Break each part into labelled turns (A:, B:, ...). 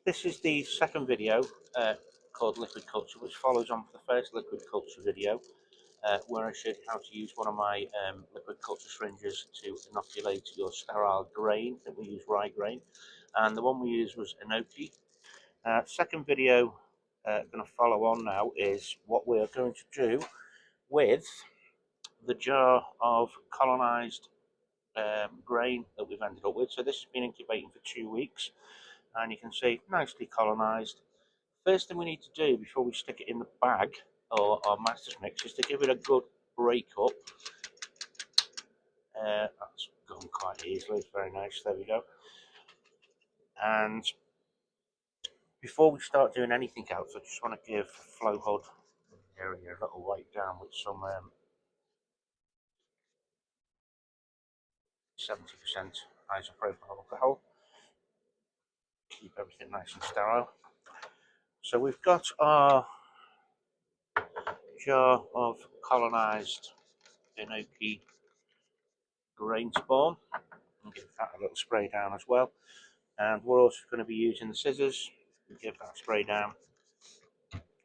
A: This is the second video called liquid culture, which follows on from the first liquid culture video, where I showed how to use one of my liquid culture syringes to inoculate your sterile grain. That we use rye grain, and the one we used was Enoki. Second video going to follow on now is what we're going to do with the jar of colonised grain that we've ended up with. So this has been incubating for 2 weeks, and you can see nicely colonised. First thing we need to do before we stick it in the bag or our master's mix is to give it a good break up. That's gone quite easily, it's very nice, there we go. And before we start doing anything else, I just want to give flow hood area a little wipe down with some 70% isopropyl alcohol. Keep everything nice and sterile. So we've got our jar of colonised Enoki grain spawn, and give that a little spray down as well. And we're also going to be using the scissors to give that spray down.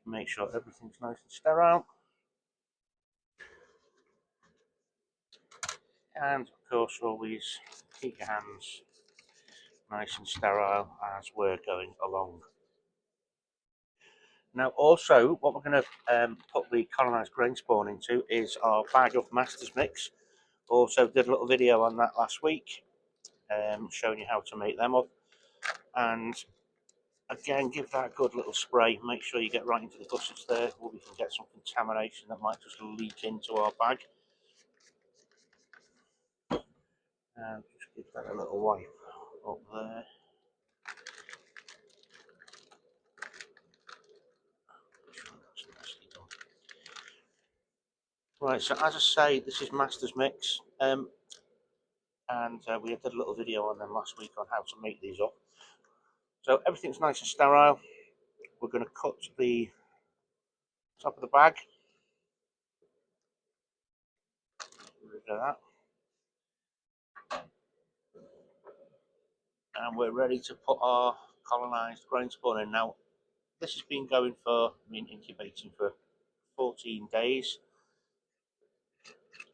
A: Make sure everything's nice and sterile. And of course, always keep your hands nice and sterile as we're going along. Now also, what we're going to put the colonised grain spawn into is our bag of master's mix. Also did a little video on that last week, showing you how to make them up. And again, give that a good little spray. Make sure you get right into the gussets there, or we can get some contamination that might just leak into our bag. And just give that a little wipe up there. Right, so as I say, this is master's mix, and we did a little video on them last week on how to make these up. So everything's nice and sterile. We're going to cut the top of the bag. Rid of that. And we're ready to put our colonised grain spawn in. Now, this has been going for, incubating for 14 days.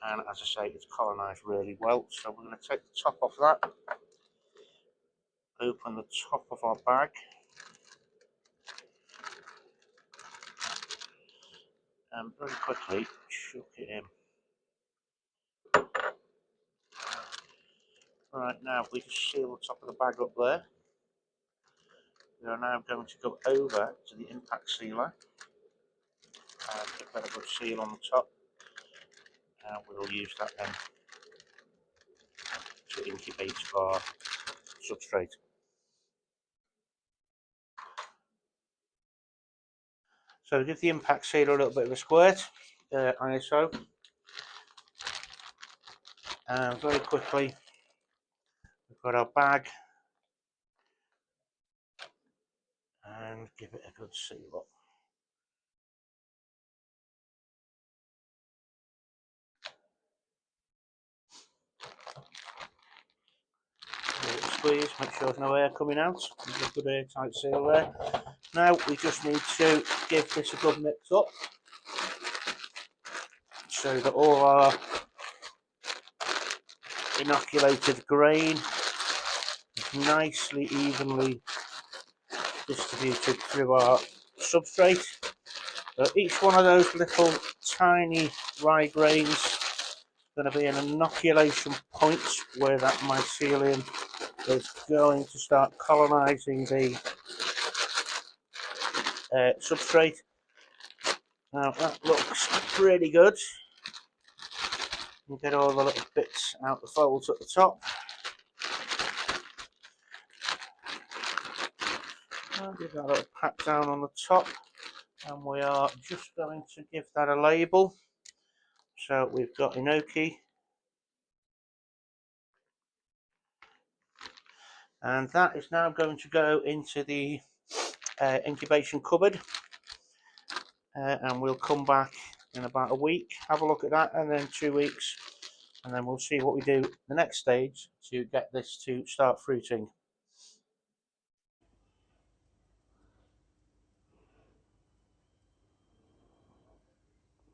A: And as I say, it's colonised really well. So we're going to take the top off that. Open the top of our bag. And very quickly chuck it in. Right, now if we just seal the top of the bag up there, we are now going to go over to the impact sealer and give that a good seal on the top, and we'll use that then to incubate our substrate. So give the impact sealer a little bit of a squirt, ISO, and very quickly we've got our bag, and give it a good seal up. Squeeze, make sure there's no air coming out. There's a good airtight seal there. Now we just need to give this a good mix up so that all our inoculated grain is nicely evenly distributed through our substrate. So each one of those little tiny rye grains is going to be an inoculation point where that mycelium is going to start colonising the substrate. Now that looks pretty good. You get all the little bits out the folds at the top. I'll give that a little pat down on the top, and we are just going to give that a label. So we've got Enoki, and that is now going to go into the incubation cupboard, and we'll come back in about a week, have a look at that, and then 2 weeks, and then we'll see what we do the next stage to get this to start fruiting.